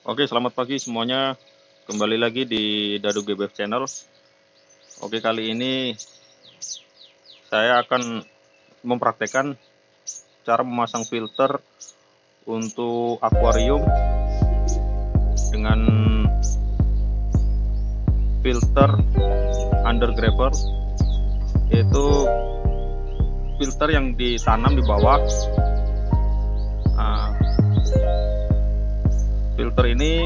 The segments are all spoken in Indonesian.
Oke, selamat pagi semuanya. Kembali lagi di Dadu GBF Channel. Oke, kali ini saya akan mempraktekkan cara memasang filter untuk akuarium dengan filter under gravel, yaitu filter yang ditanam di bawah. Filter ini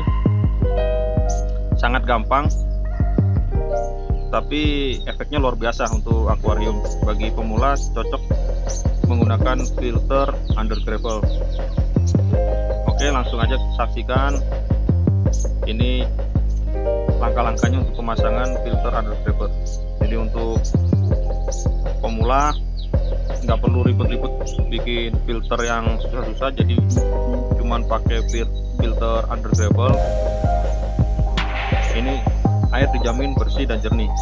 sangat gampang, tapi efeknya luar biasa untuk akuarium. Bagi pemula cocok menggunakan filter under gravel. Oke, langsung aja saksikan ini langkah-langkahnya untuk pemasangan filter under gravel. Jadi untuk pemula nggak perlu ribet-ribet bikin filter yang susah-susah, jadi cuman pakai filter under gravel. Ini air dijamin bersih dan jernih.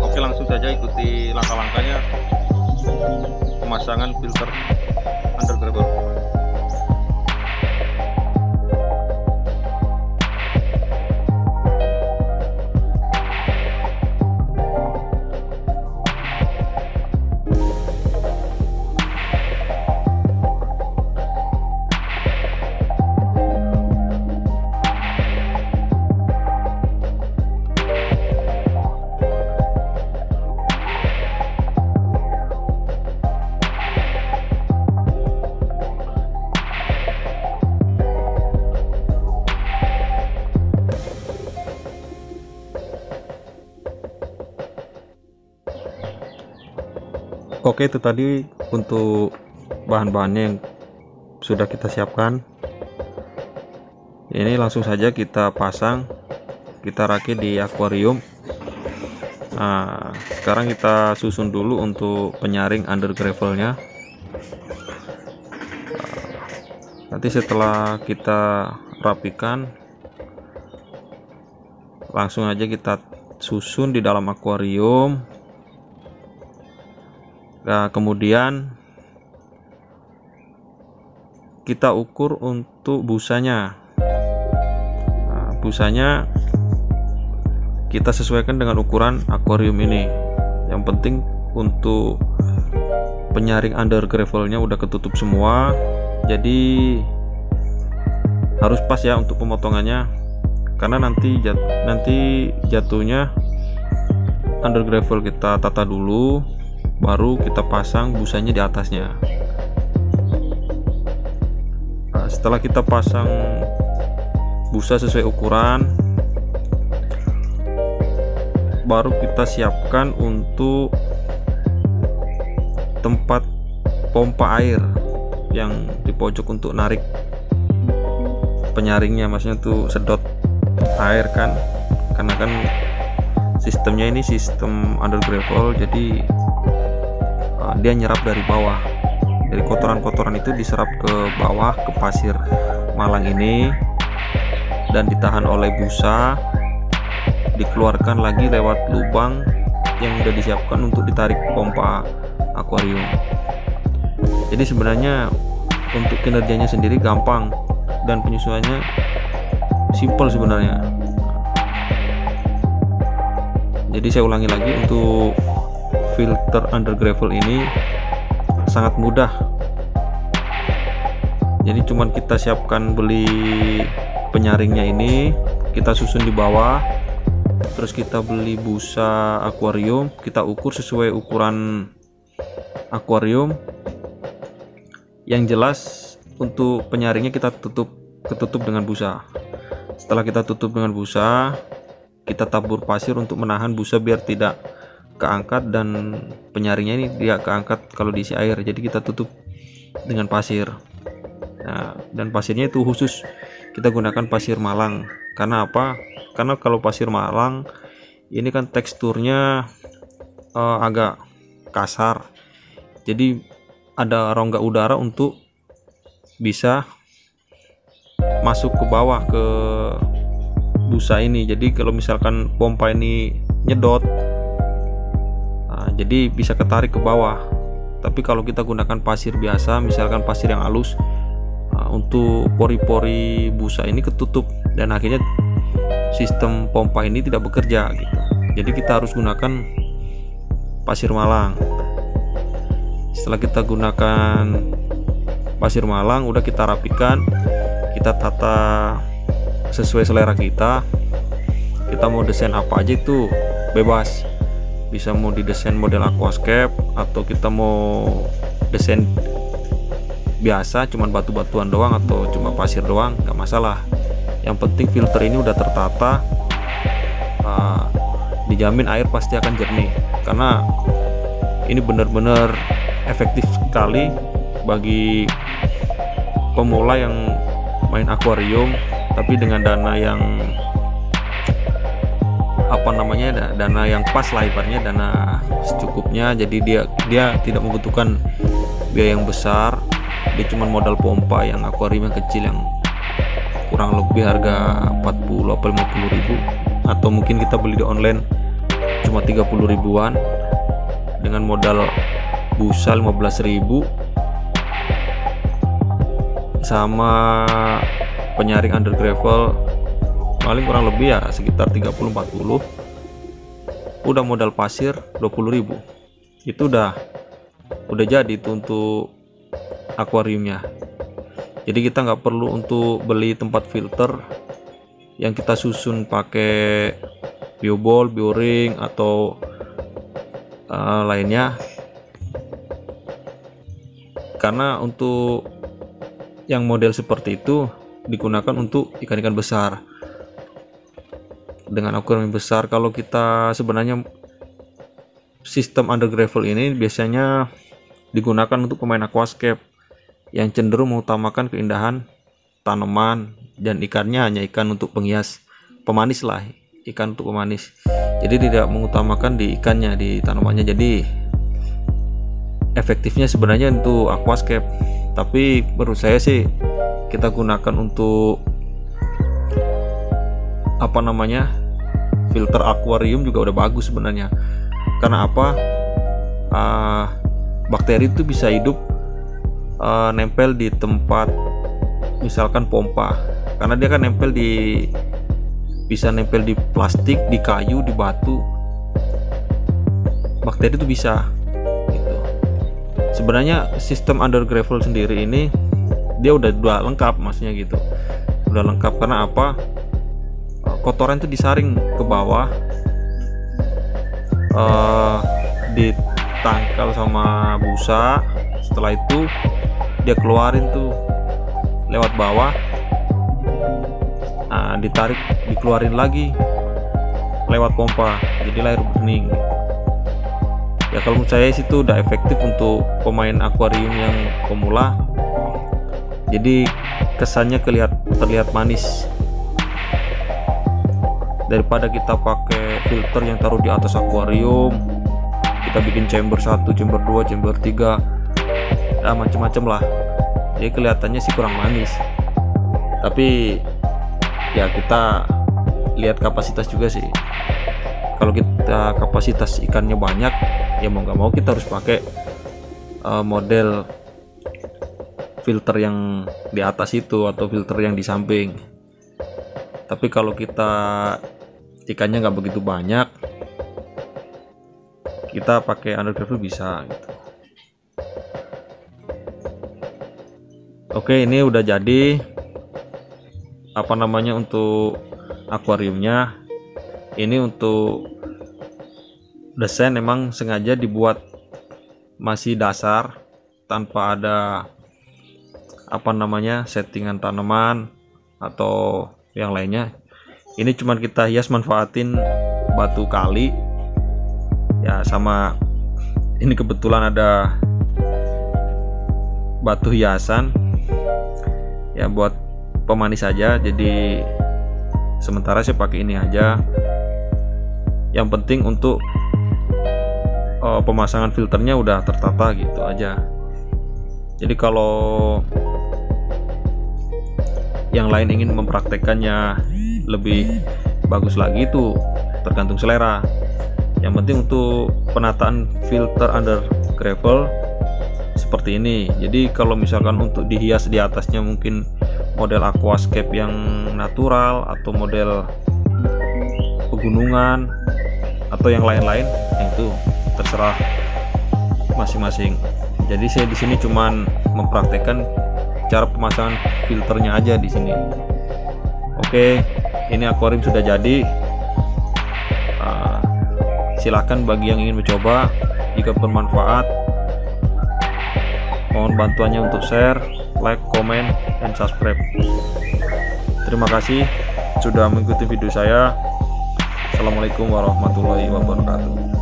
Oke, langsung saja ikuti langkah-langkahnya pemasangan filter under gravel. Oke, itu tadi untuk bahan-bahannya yang sudah kita siapkan. Ini langsung saja kita pasang, kita rakit di akuarium. Nah, sekarang kita susun dulu untuk penyaring under gravelnya. Nanti setelah kita rapikan, langsung aja kita susun di dalam akuarium. Nah, kemudian kita ukur untuk busanya. Nah, busanya kita sesuaikan dengan ukuran akuarium ini. Yang penting untuk penyaring under gravelnya udah ketutup semua, jadi harus pas ya untuk pemotongannya, karena nanti jatuhnya under gravel kita tata dulu, baru kita pasang busanya di atasnya. Nah, setelah kita pasang busa sesuai ukuran, baru kita siapkan untuk tempat pompa air yang di pojok untuk narik penyaringnya, maksudnya tuh sedot air kan, karena kan sistemnya ini sistem under gravel, jadi dia nyerap dari bawah. Dari kotoran-kotoran itu diserap ke bawah ke pasir malang ini dan ditahan oleh busa, dikeluarkan lagi lewat lubang yang sudah disiapkan untuk ditarik pompa akuarium. Jadi sebenarnya untuk kinerjanya sendiri gampang dan penyesuaiannya simple sebenarnya. Jadi saya ulangi lagi, untuk filter under gravel ini sangat mudah. Jadi cuman kita siapkan beli penyaringnya ini, kita susun di bawah, terus kita beli busa akuarium, kita ukur sesuai ukuran akuarium. Yang jelas untuk penyaringnya kita ketutup dengan busa. Setelah kita tutup dengan busa, kita tabur pasir untuk menahan busa biar tidak keangkat, dan penyaringnya ini dia keangkat kalau diisi air, jadi kita tutup dengan pasir. Nah, dan pasirnya itu khusus kita gunakan pasir malang. Karena apa? Karena kalau pasir malang ini kan teksturnya agak kasar, jadi ada rongga udara untuk bisa masuk ke bawah ke busa ini. Jadi kalau misalkan pompa ini nyedot, jadi bisa ketarik ke bawah. Tapi kalau kita gunakan pasir biasa, misalkan pasir yang halus, untuk pori-pori busa ini ketutup dan akhirnya sistem pompa ini tidak bekerja gitu. Jadi kita harus gunakan pasir malang. Setelah kita gunakan pasir malang, udah kita rapikan, kita tata sesuai selera kita. Kita mau desain apa aja itu bebas, bisa mau didesain model aquascape atau kita mau desain biasa cuman batu-batuan doang atau cuma pasir doang, nggak masalah. Yang penting filter ini udah tertata, dijamin air pasti akan jernih, karena ini benar-benar efektif sekali bagi pemula yang main akuarium tapi dengan dana yang dana yang pas lah, ibaratnya dana secukupnya. Jadi dia tidak membutuhkan biaya yang besar, dia cuma modal pompa yang akuarium yang kecil yang kurang lebih harga 40 atau 50 ribu, atau mungkin kita beli di online cuma 30 ribuan dengan modal busa 15 ribu sama penyaring under gravel paling kurang lebih ya sekitar 30-40, udah modal pasir 20 ribu, itu udah jadi itu untuk akuariumnya. Jadi kita nggak perlu untuk beli tempat filter yang kita susun pakai biobol, bioring atau lainnya, karena untuk yang model seperti itu digunakan untuk ikan-ikan besar dengan ukuran besar. Kalau kita sebenarnya sistem under gravel ini biasanya digunakan untuk pemain aquascape yang cenderung mengutamakan keindahan tanaman dan ikannya hanya ikan untuk penghias, pemanis lah, ikan untuk pemanis. Jadi tidak mengutamakan di ikannya, di tanamannya. Jadi efektifnya sebenarnya untuk aquascape, tapi menurut saya sih kita gunakan untuk filter akuarium juga udah bagus sebenarnya. Karena apa? Bakteri itu bisa hidup nempel di tempat misalkan pompa, karena dia kan bisa nempel di plastik, di kayu, di batu. Bakteri itu bisa gitu. Sebenarnya sistem under gravel sendiri ini dia udah lengkap, maksudnya gitu, udah lengkap. Karena apa? Kotoran itu disaring ke bawah, ditangkal sama busa, setelah itu dia keluarin tuh lewat bawah, ditarik, dikeluarin lagi lewat pompa, jadi air bening. Ya kalau menurut saya sih itu udah efektif untuk pemain akuarium yang pemula, jadi kesannya terlihat manis daripada kita pakai filter yang taruh di atas akuarium. Kita bikin chamber 1, chamber 2, chamber 3, macam-macam lah, jadi kelihatannya sih kurang manis. Tapi ya kita lihat kapasitas juga sih. Kalau kita kapasitas ikannya banyak, ya mau nggak mau kita harus pakai model filter yang di atas itu atau filter yang di samping. Tapi kalau kita ikannya nggak begitu banyak, kita pakai under gravel bisa gitu. Oke, ini udah jadi untuk akuariumnya. Ini untuk desain memang sengaja dibuat masih dasar tanpa ada settingan tanaman atau yang lainnya. Ini cuman kita hias manfaatin batu kali ya, sama ini kebetulan ada batu hiasan ya buat pemanis saja. Jadi sementara saya pakai ini aja. Yang penting untuk pemasangan filternya udah tertata gitu aja. Jadi kalau yang lain ingin mempraktekannya lebih bagus lagi, itu tergantung selera. Yang penting untuk penataan filter under gravel seperti ini. Jadi kalau misalkan untuk dihias di atasnya mungkin model aquascape yang natural atau model pegunungan atau yang lain-lain, itu terserah masing-masing. Jadi saya di sini cuman mempraktekkan cara pemasangan filternya aja di sini. Oke, ini akuarium sudah jadi. Silahkan bagi yang ingin mencoba, jika bermanfaat mohon bantuannya untuk share, like, komen, dan subscribe. Terima kasih sudah mengikuti video saya. Assalamualaikum warahmatullahi wabarakatuh.